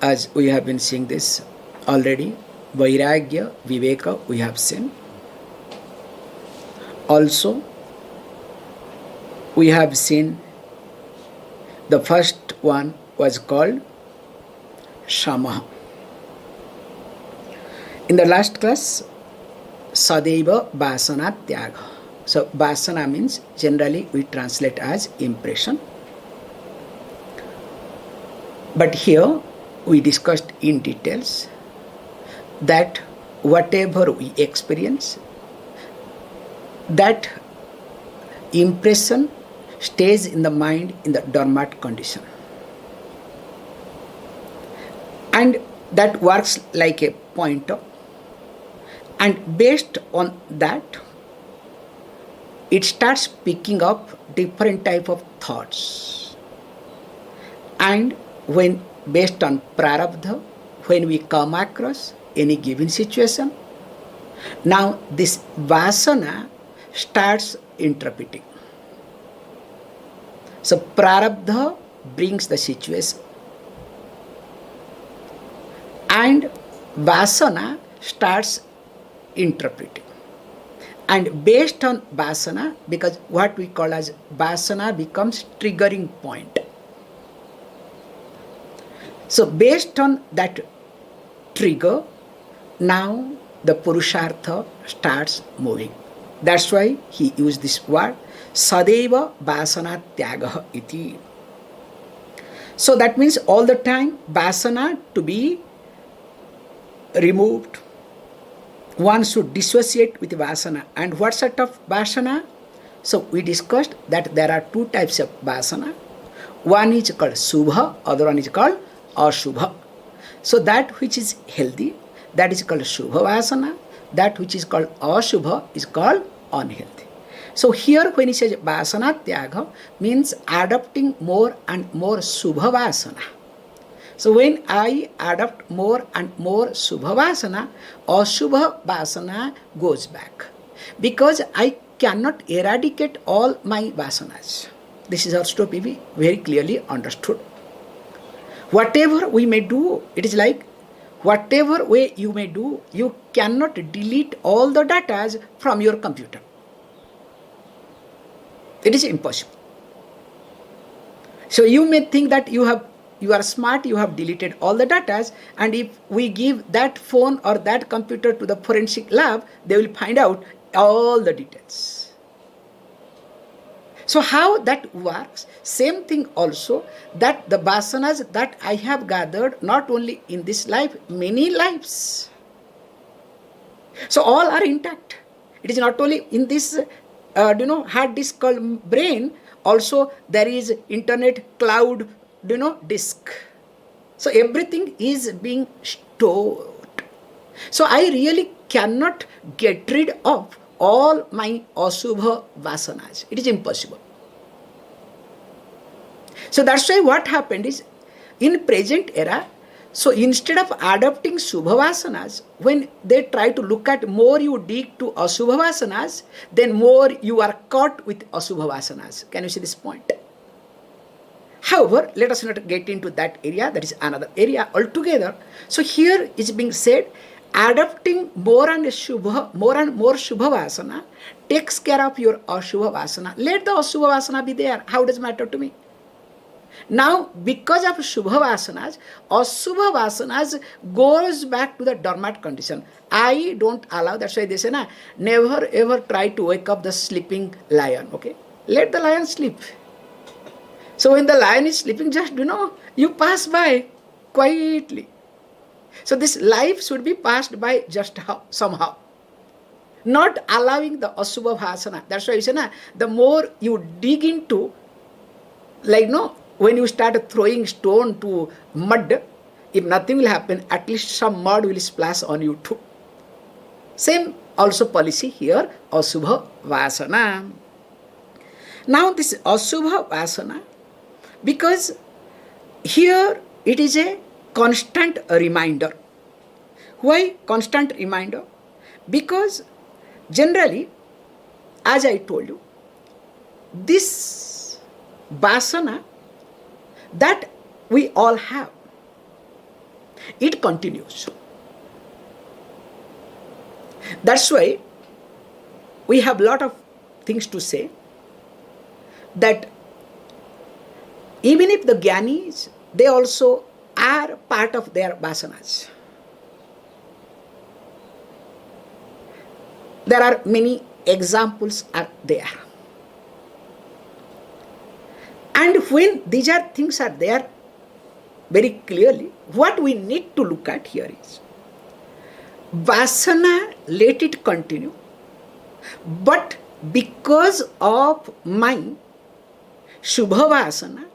as we have been seeing this already, vairagya, viveka, we have seen. Also, we have seen the first one was called śama. In the last class, sadaiva Vāsanā-tyāga. So Vāsana means generally we translate as impression. But here we discussed in details that whatever we experience, that impression stays in the mind in the dormant condition. And that works like a pointer. And based on that, it starts picking up different type of thoughts. And when based on prarabdha, when we come across any given situation, now this vasana starts interpreting. So prarabdha brings the situation and vasana starts interpreting. And based on vasana, because what we call as vasana becomes triggering point. So based on that trigger, now the purushartha starts moving. That's why he used this word, sadaiva Vāsanā-tyāga iti. So that means all the time vasana to be removed. One should dissociate with vasana. And what sort of vasana? So we discussed that there are two types of vasana. One is called subha, other one is called ashubha. So that which is healthy, that is called shubha vasana. That which is called ashubha is called unhealthy. So here when he says Vāsanā-tyāga means adopting more and more subha vasana. So when I adopt more and more subha vasana, ashubha vasana goes back. Because I cannot eradicate all my vasanas. This is also to be very clearly understood. Whatever we may do, it is like whatever way you may do, you cannot delete all the data from your computer. It is impossible. So you may think that you are smart, you have deleted all the data, and if we give that phone or that computer to the forensic lab, they will find out all the details. So how that works, same thing also, that the vasanas that I have gathered not only in this life, many lives. So all are intact. It is not only in this hard disk called brain, also there is internet cloud disk. So everything is being stored. So I really cannot get rid of all my asubha vasanas. It is impossible. So that's why what happened is, in present era, so instead of adopting subha vasanas, when they try to look at more you dig to asubha vasanas, then more you are caught with asubha vasanas. Can you see this point? However, let us not get into that area. That is another area altogether. So here is being said, adopting more and more shubha vasana takes care of your ashubha vasana. Let the ashubha vasana be there. How does it matter to me? Now, because of shubha vasanas, ashubha vasanas goes back to the dormant condition. I don't allow, that's why they say, never ever try to wake up the sleeping lion, okay? Let the lion sleep. So when the lion is sleeping, just, you pass by quietly. So this life should be passed by just somehow. Not allowing the asubha vasana. That's why you say, the more you dig into, when you start throwing stone to mud, if nothing will happen, at least some mud will splash on you too. Same also policy here, asubha vasana. Now this asubha vasana, because here it is a constant reminder. Why constant reminder? Because generally, as I told you, this vasana that we all have, it continues. That's why we have a lot of things to say, that even if the Jnanis, they also are part of their vasanas. There are many examples are there. And when these are things are there very clearly, what we need to look at here is vasana, let it continue, but because of my shubha vasana,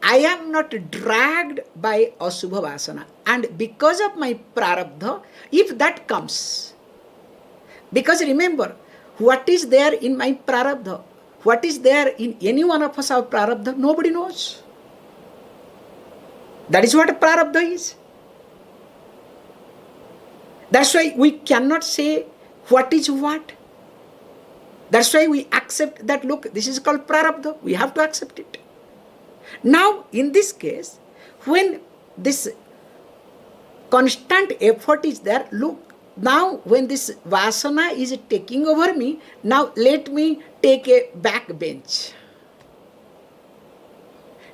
I am not dragged by ashubha vasana, and because of my prarabdha, if that comes, because remember, what is there in my prarabdha, what is there in any one of us, our prarabdha, nobody knows. That is what a prarabdha is. That's why we cannot say what is what. That's why we accept that, look, this is called prarabdha, we have to accept it. Now, in this case, when this constant effort is there, look, now when this vasana is taking over me, now let me take a back bench.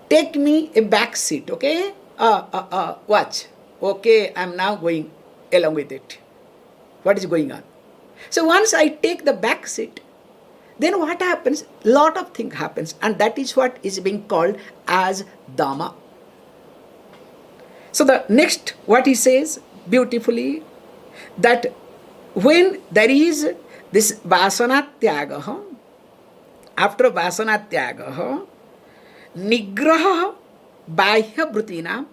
Take me a back seat, okay? Watch. Okay, I am now going along with it. What is going on? So once I take the back seat, then what happens? Lot of things happens, and that is what is being called as dama. So the next, what he says beautifully, that when there is this Vāsanā-tyāga, after Vāsanā-tyāga, nigraho bāhyavṛttīnāṃ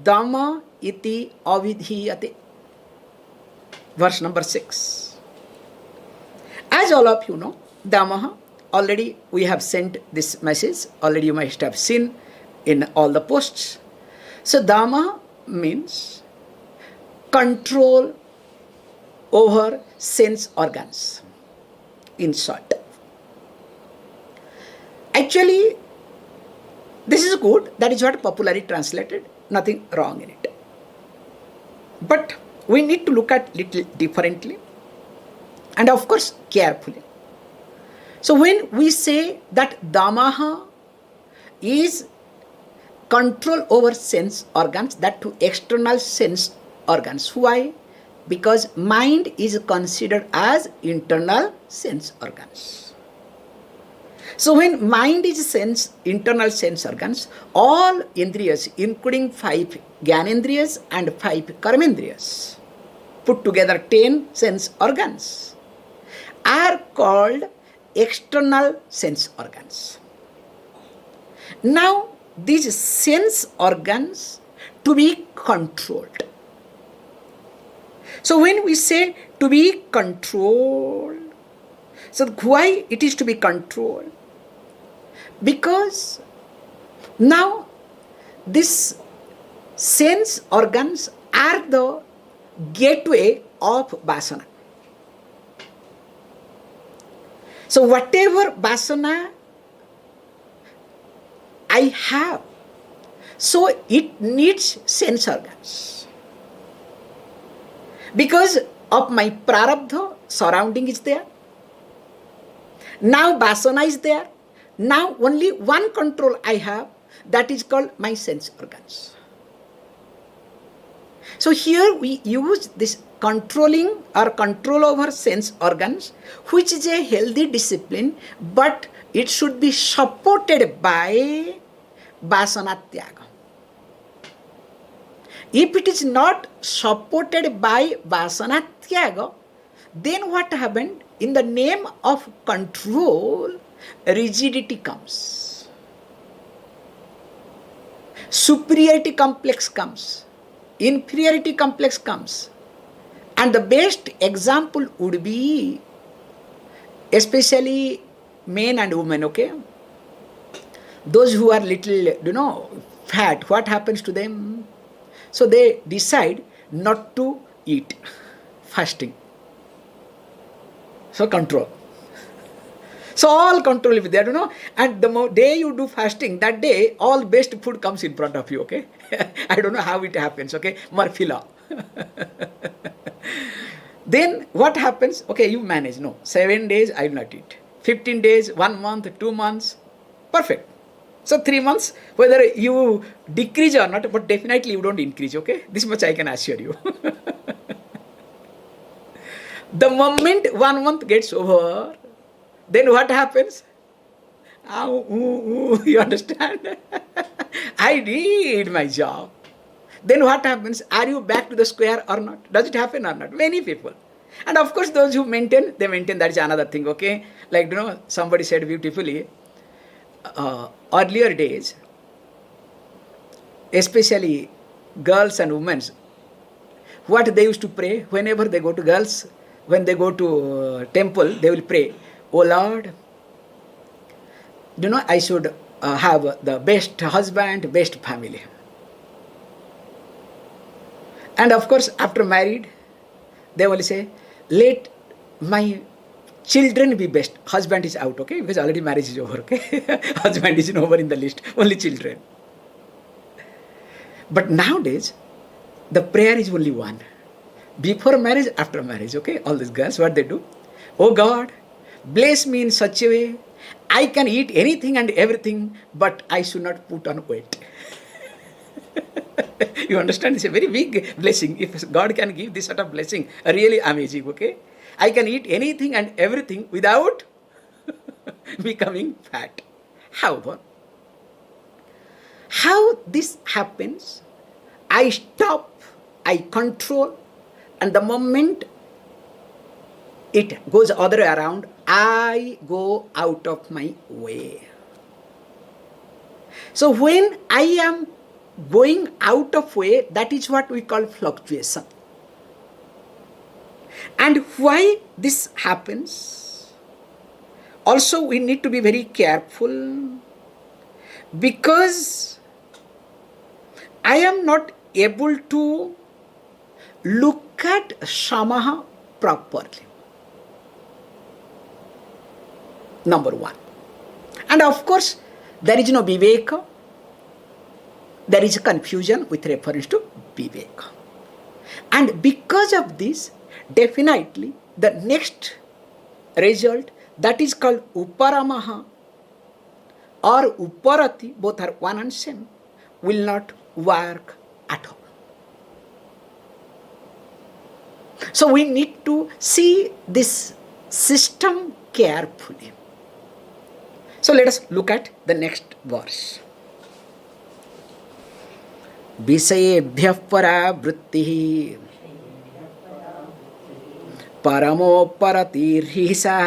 dama ityabhidhīyate. Verse number 6. As all of you know, dama, already we have sent this message, already you must have seen in all the posts. So dama means control over sense organs, in short. Actually, this is good, that is what popularly translated, nothing wrong in it. But we need to look at little differently, and of course carefully. So when we say that damaha is control over sense organs, that to external sense organs. Why? Because mind is considered as internal sense organs. So when mind is internal sense organs, all indriyas, including 5 jnanendriyas and 5 karmendriyas, put together 10 sense organs, are called external sense organs. Now, these sense organs to be controlled. So when we say to be controlled, so why it is to be controlled? Because now these sense organs are the gateway of vasana. So whatever vasana I have, so it needs sense organs. Because of my prarabdha, surrounding is there. Now vasana is there. Now only one control I have, that is called my sense organs. So here we use this controlling or control over sense organs, which is a healthy discipline, but it should be supported by Vāsanā-tyāga. If it is not supported by Vāsanā-tyāga, then what happened? In the name of control, rigidity comes. Superiority complex comes. Inferiority complex comes. And the best example would be, especially men and women, okay? Those who are little, fat, what happens to them? So they decide not to eat, fasting. So control. So all control will be there, and the day you do fasting, that day all best food comes in front of you, okay? I don't know how it happens, okay? Murphy law. Then what happens? Okay, you manage. No, 7 days I will not eat. 15 days, 1 month, 2 months, perfect. So 3 months, whether you decrease or not, but definitely you don't increase, okay? This much I can assure you. The moment 1 month gets over, then what happens? You understand? I did my job. Then what happens? Are you back to the square or not? Does it happen or not? Many people. And of course, those who maintain, they maintain. That is another thing, okay? Like, somebody said beautifully, earlier days, especially girls and women, what they used to pray, whenever they go to girls, when they go to temple, they will pray, "Oh Lord, I should have the best husband, best family." And of course, after married, they will say, "Let my children be best." Husband is out, okay? Because already marriage is over, okay? Husband is over in the list, only children. But nowadays, the prayer is only one. Before marriage, after marriage, okay? All these girls, what they do? "Oh God, bless me in such a way, I can eat anything and everything, but I should not put on weight." You understand? It's a very big blessing. If God can give this sort of blessing, really amazing, okay? I can eat anything and everything without becoming fat. However, how this happens? I stop, I control, and the moment it goes other way around, I go out of my way. So when I am going out of way, that is what we call fluctuation. And why this happens? Also, we need to be very careful, because I am not able to look at śama properly. Number one. And of course, there is no viveka. There is a confusion with reference to viveka. And because of this, definitely the next result, that is called uparamaha or uparati, both are one and same, will not work at all. So we need to see this system carefully. So let us look at the next verse. विषयेभ्यः परा वृत्तिः परमोपरतिर्हिंसा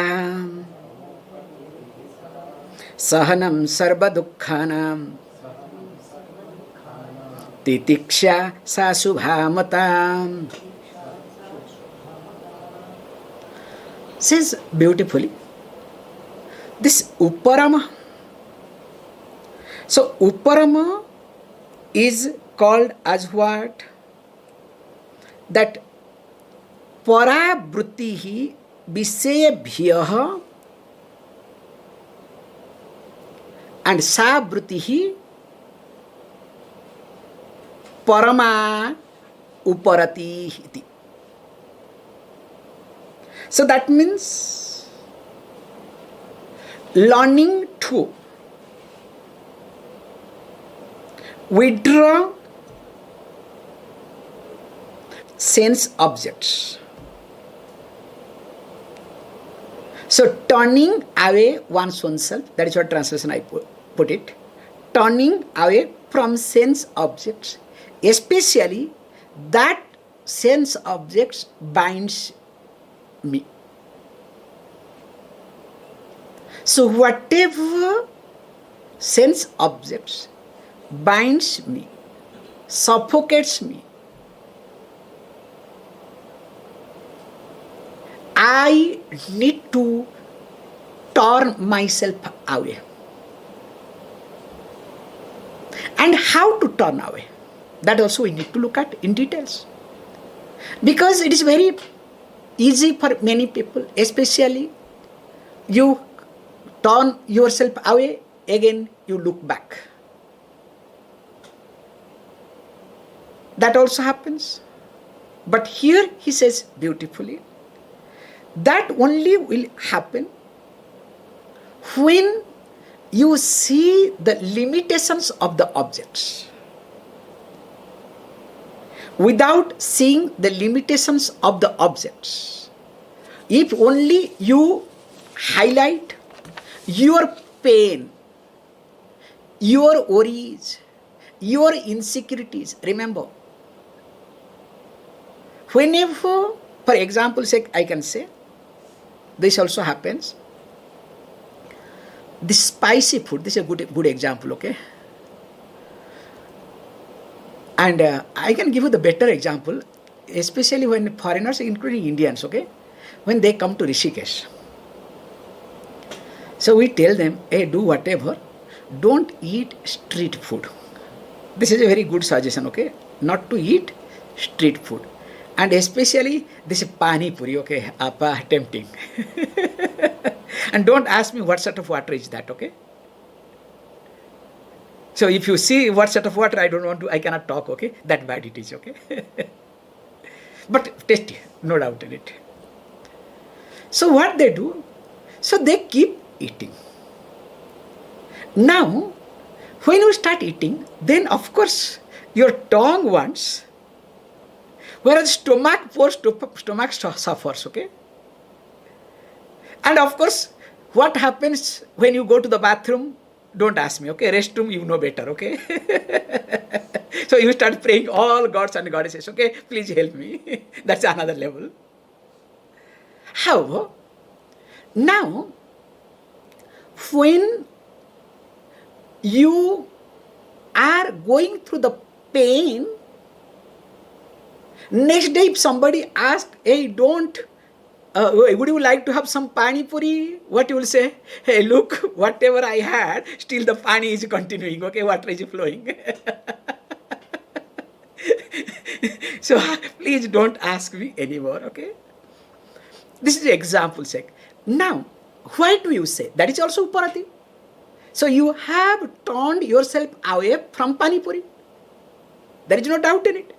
सहनं सर्वदुःखानां तितिक्षा सा शुभा मता. Says beautifully, this uparama. So uparama is called as what? That paravṛttihi visayabhyah and sa vṛttih parama uparati iti. So that means learning to withdraw sense objects. So turning away one's own self, that is what translation I put it. Turning away from sense objects, especially that sense objects binds me. So whatever sense objects binds me, suffocates me, I need to turn myself away. And how to turn away? That also we need to look at in details. Because it is very easy for many people, especially you turn yourself away, again you look back. That also happens. But here he says beautifully, that only will happen when you see the limitations of the objects. Without seeing the limitations of the objects, if only you highlight your pain, your worries, your insecurities. Remember, whenever, for example sake, I can say, this also happens. The spicy food, this is a good example, okay? And I can give you the better example, especially when foreigners, including Indians, okay, when they come to Rishikesh. So we tell them, hey, do whatever, don't eat street food. This is a very good suggestion, okay, not to eat street food. And especially this pani puri, okay, tempting. And don't ask me what sort of water is that, okay? So if you see what sort of water, I cannot talk, okay? That bad it is, okay? But tasty, no doubt in it. So what they do? So they keep eating. Now, when you start eating, then of course your tongue wants, whereas stomach suffers, okay? And of course, what happens when you go to the bathroom? Don't ask me, okay? Restroom, you know better, okay? So you start praying all gods and goddesses, okay? Please help me. That's another level. However, now, when you are going through the pain, next day if somebody asks, hey, would you like to have some pani puri? What you will say? Hey, look, whatever I had, still the pani is continuing, okay? Water is flowing. So please don't ask me anymore, okay? This is the example sake. Now, why do you say? That is also uparathi. So you have turned yourself away from pani puri. There is no doubt in it.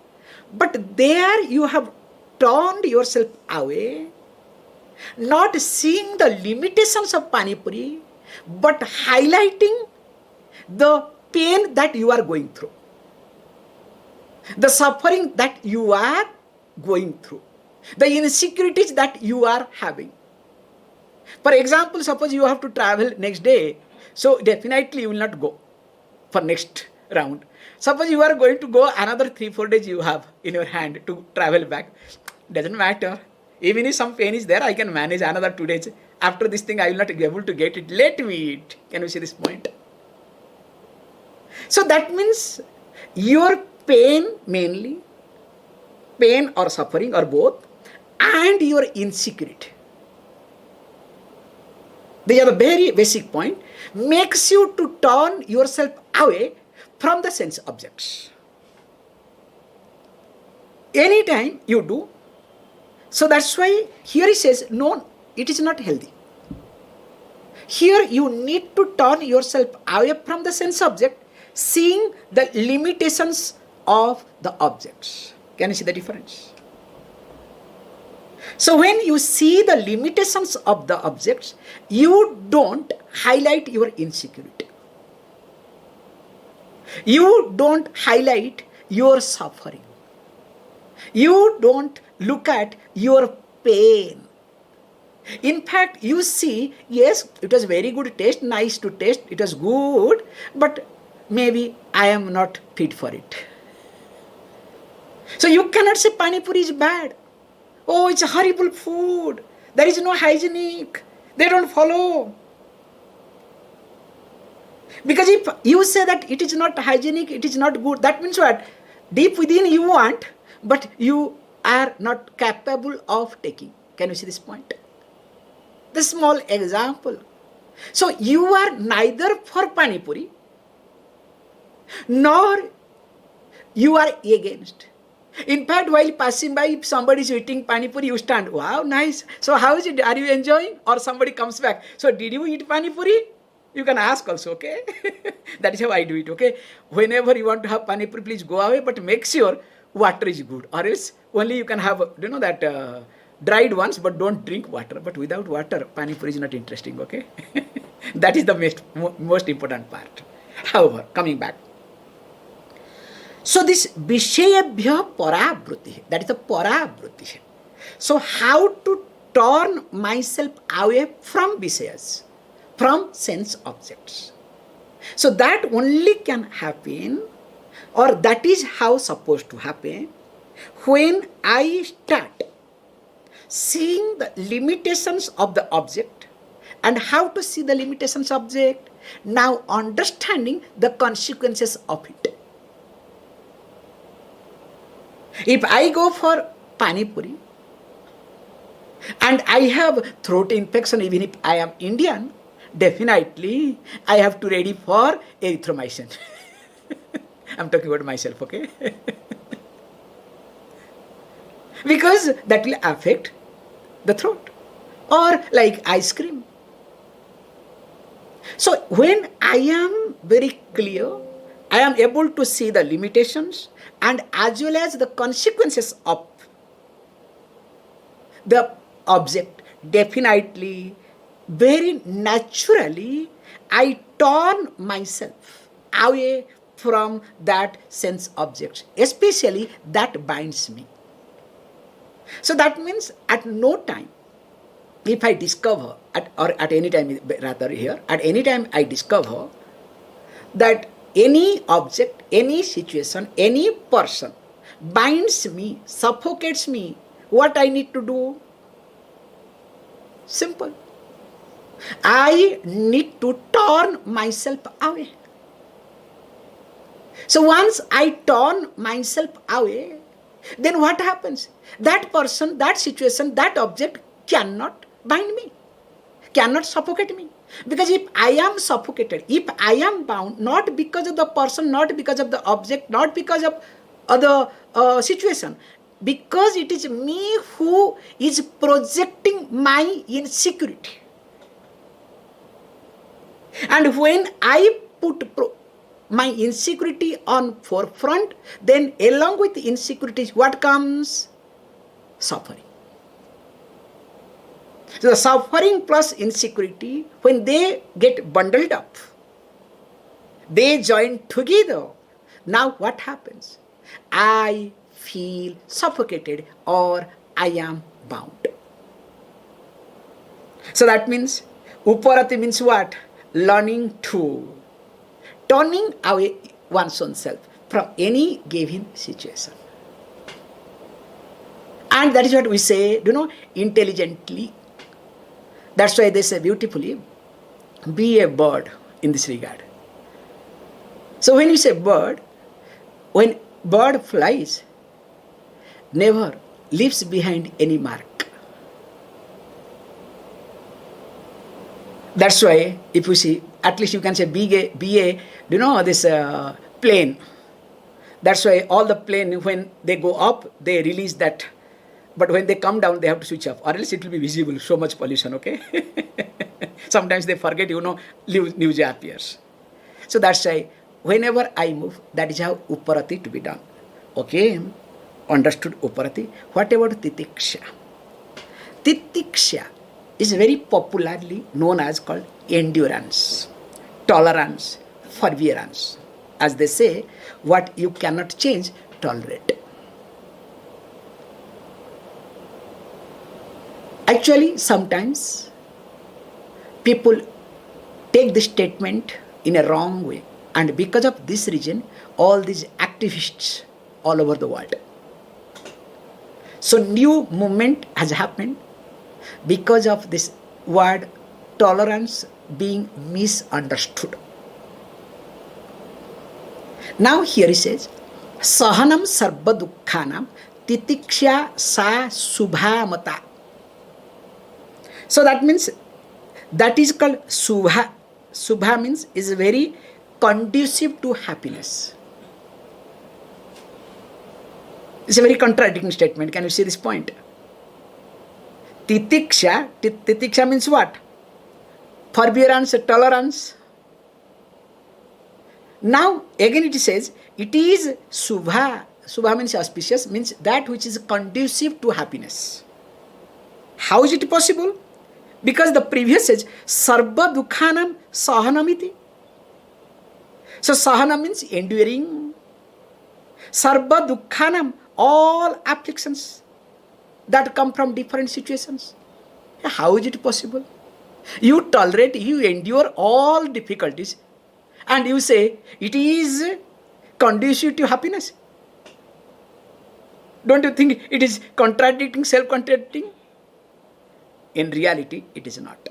But there you have turned yourself away, not seeing the limitations of pani puri, but highlighting the pain that you are going through, the suffering that you are going through, the insecurities that you are having. For example, suppose you have to travel next day, so definitely you will not go for next round. Suppose you are going to go another 3-4 days you have in your hand to travel back. Doesn't matter. Even if some pain is there, I can manage another 2 days. After this thing, I will not be able to get it. Let me eat. Can you see this point? So that means your pain mainly, pain or suffering or both, and your insecurity. They are the very basic point, makes you to turn yourself away from the sense objects. Anytime you do, so that's why here he says, no, it is not healthy. Here you need to turn yourself away from the sense object, seeing the limitations of the objects. Can you see the difference? So when you see the limitations of the objects, you don't highlight your insecurity. You don't highlight your suffering. You don't look at your pain. In fact, you see, yes, it was very good taste, nice to taste, it was good, but maybe I am not fit for it. So you cannot say pani puri is bad. Oh, it's a horrible food. There is no hygienic. They don't follow. Because if you say that it is not hygienic, it is not good, that means what? Deep within you want, but you are not capable of taking. Can you see this point? The small example. So you are neither for pani puri, nor you are against. In fact, while passing by, if somebody is eating pani puri, you stand, wow, nice. So how is it? Are you enjoying? Or somebody comes back, so did you eat pani puri? You can ask also, okay? That is how I do it, okay? Whenever you want to have pani puri, please go away, but make sure water is good. Or else only you can have, that dried ones, but don't drink water. But without water, pani puri is not interesting, okay? That is the most important part. However, coming back. So this vishayabhya paravṛttih, that is the paravṛttih. So how to turn myself away from vishayas, from sense objects. So that only can happen, or that is how supposed to happen, when I start seeing the limitations of the object. And how to see the limitations of object? Now understanding the consequences of it. If I go for pani puri and I have throat infection, even if I am Indian, definitely I have to ready for erythromycin. I'm talking about myself, okay? Because that will affect the throat. Or like ice cream. So when I am very clear, I am able to see the limitations and as well as the consequences of the object, definitely, very naturally, I turn myself away from that sense object, especially that binds me. So that means at no time, if I discover, at any time I discover that any object, any situation, any person binds me, suffocates me, what I need to do? Simple. I need to turn myself away. So once I turn myself away, then what happens? That person, that situation, that object cannot bind me, cannot suffocate me. Because if I am suffocated, if I am bound, not because of the person, not because of the object, not because of other situation, because it is me who is projecting my insecurity. And when I put my insecurity on forefront, then along with the insecurities, what comes? Suffering. So the suffering plus insecurity, when they get bundled up, they join together. Now what happens? I feel suffocated or I am bound. So that means, uparati means what? Learning to, turning away one's own self from any given situation. And that is what we say, intelligently. That's why they say beautifully, be a bird in this regard. So when you say bird, when bird flies, never leaves behind any mark. That's why if you see, at least you can say be a this plane. That's why all the plane, when they go up, they release that. But when they come down, they have to switch off, or else it will be visible, so much pollution, okay? Sometimes they forget, news appears. So that's why, whenever I move, that is how uparati to be done. Okay? Understood uparati? What about titiksha? Titiksha is very popularly known as called endurance, tolerance, forbearance. As they say, what you cannot change, tolerate. Actually, sometimes people take this statement in a wrong way, and because of this reason, all these activists all over the world. So new movement has happened because of this word tolerance being misunderstood. Now here he says, sahanam sarva dukkhanam titiksha sa subhamata. So that means, that is called subha. Subha means is very conducive to happiness. It's a very contradicting statement. Can you see this point? Titiksha means what? Forbearance, tolerance. Now, again it says, it is Subha. Subha means auspicious, means that which is conducive to happiness. How is it possible? Because the previous says, Sarva Dukhanam Sahanamiti. So, Sahana means enduring. Sarva Dukhanam, all afflictions that come from different situations. How is it possible? You tolerate, you endure all difficulties, and you say it is conducive to happiness. Don't you think it is contradicting, self-contradicting? In reality, it is not.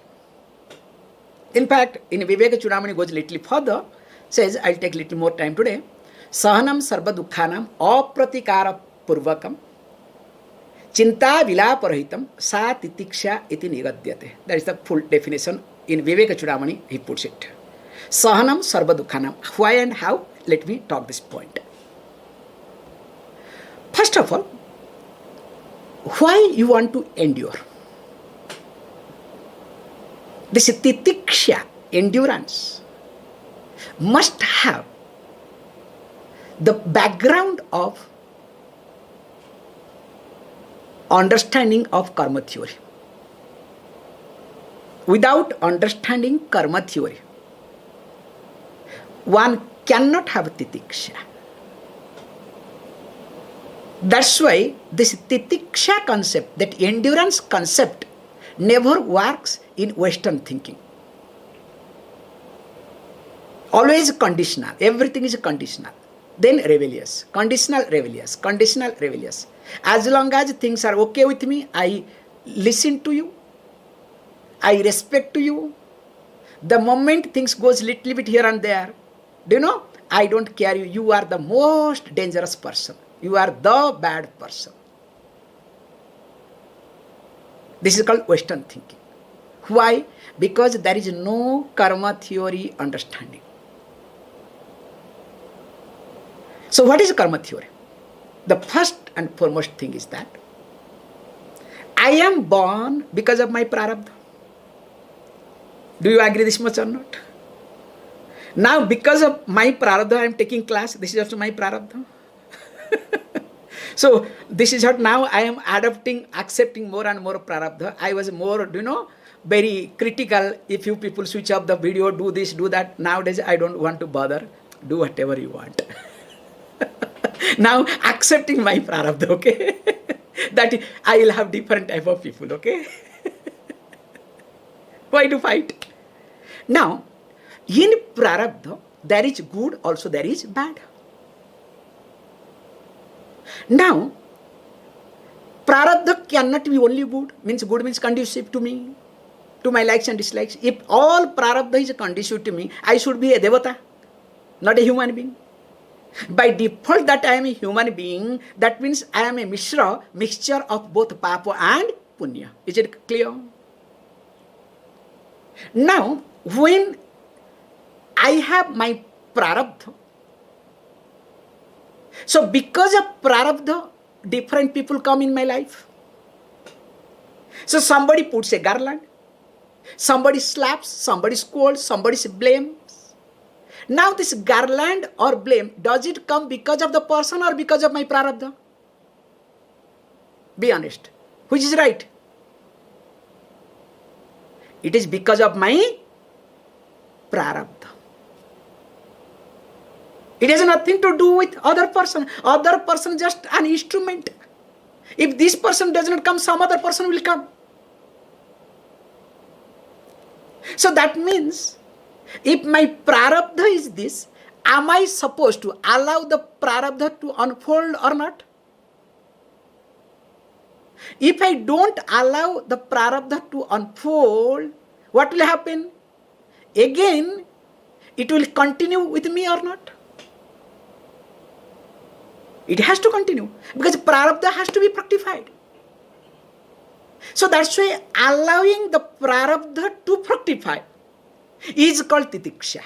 In fact, in Viveka Chudamani goes a little further, says, I'll take a little more time today. Sahanam sarva dukkhanam apratikara purvakam chinta vilaparahitam sa titiksha iti nigadyate. That is the full definition. In Viveka Chudamani, he puts it. Sahanam sarva dukkhanam. Why and how? Let me talk this point. First of all, why you want to endure? This titiksha, endurance, must have the background of understanding of karma theory. Without understanding karma theory, one cannot have titiksha. That's why this titiksha concept, that endurance concept, never works in Western thinking. Always conditional. Everything is conditional. Then rebellious. Conditional, rebellious. Conditional, rebellious. As long as things are okay with me, I listen to you. I respect to you. The moment things goes little bit here and there, do you know, I don't care you. You are the most dangerous person. You are the bad person. This is called Western thinking. Why? Because there is no karma theory understanding. So what is karma theory? The first and foremost thing is that I am born because of my prarabdha. Do you agree this much or not? Now because of my prarabdha I am taking class. This is also my prarabdha. So this is what now I am adopting, accepting more and more prarabdha. I was more, very critical. If you people switch off the video, do this, do that. Nowadays I don't want to bother. Do whatever you want. Now accepting my prarabdha, okay? That I will have different type of people, okay? Why to fight? Now, in prarabdha, there is good, also there is bad. Now, prarabdha cannot be only good. Good means conducive to me, to my likes and dislikes. If all prarabdha is conducive to me, I should be a devata, not a human being. By default that I am a human being, that means I am a mixture of both papa and punya. Is it clear? Now, when I have my prarabdha, so because of prarabdha, different people come in my life. So somebody puts a garland, somebody slaps, somebody scolds, somebody blames. Now this garland or blame, does it come because of the person or because of my prarabdha? Be honest. Which is right? It is because of my prarabdha. It has nothing to do with other person. Other person just an instrument. If this person does not come, some other person will come. So that means, if my prarabdha is this, am I supposed to allow the prarabdha to unfold or not? If I don't allow the prarabdha to unfold, what will happen? Again, it will continue with me or not? It has to continue because prarabdha has to be fructified. So that's why allowing the prarabdha to fructify is called titiksha.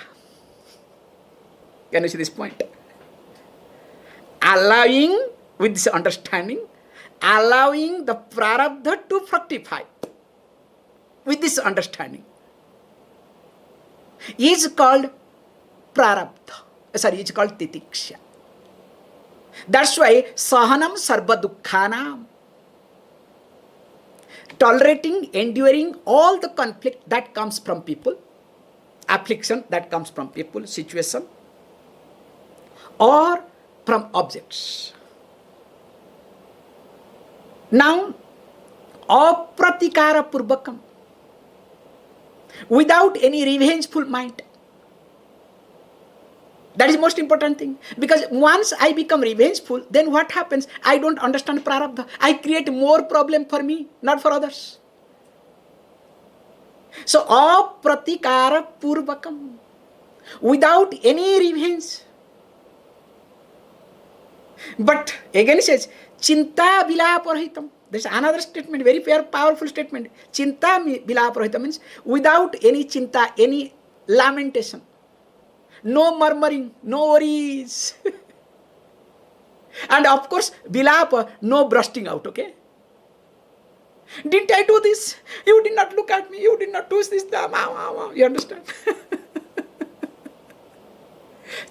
Can you see this point? Allowing with this understanding, allowing the prarabdha to fructify with this understanding is called prarabdha. Is called titiksha. That's why sahanam sarva dukkhanam, tolerating, enduring all the conflict that comes from people, affliction that comes from people, situation, or from objects. Now, apratikara purvakam, without any revengeful mind. That is the most important thing. Because once I become revengeful, then what happens? I don't understand prarabdha. I create more problem for me, not for others. So, apratikara purvakam, without any revenge. But again it says, chinta vilaparhitam. There is another statement, very powerful statement. Chinta vilaparhitam means without any chinta, any lamentation. No murmuring, no worries. And of course, vilapa, no bursting out, okay? Didn't I do this? You did not look at me. You did not do this. Dama. You understand?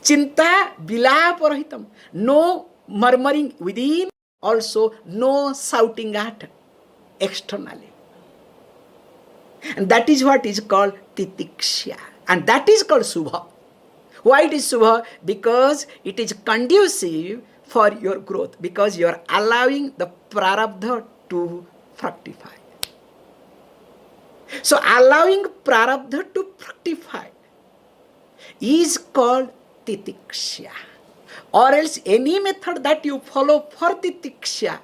Chinta vilaparahitam. No murmuring within, also no shouting at externally. And that is what is called titiksha. And that is called subha. Why it is subha? Because it is conducive for your growth. Because you are allowing the prarabdha to fructify. So allowing prarabdha to fructify is called titiksha. Or else any method that you follow for titiksha,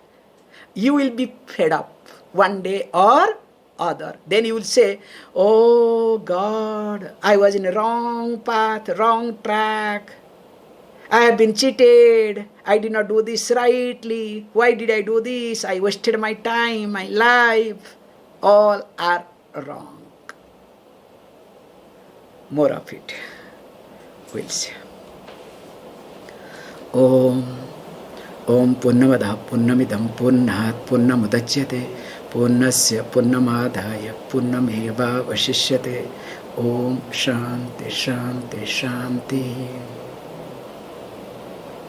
you will be fed up one day or other. Then you will say, oh God, I was in a wrong path, wrong track. I have been cheated. I did not do this rightly. Why did I do this? I wasted my time, my life. All are wrong. More of it. We'll see. Om Purnamada Purnamidam Purnat Purnamudachyate Purnasya Purnamadaya Purnameva Vashishyate. Om Shanti Shanti Shanti.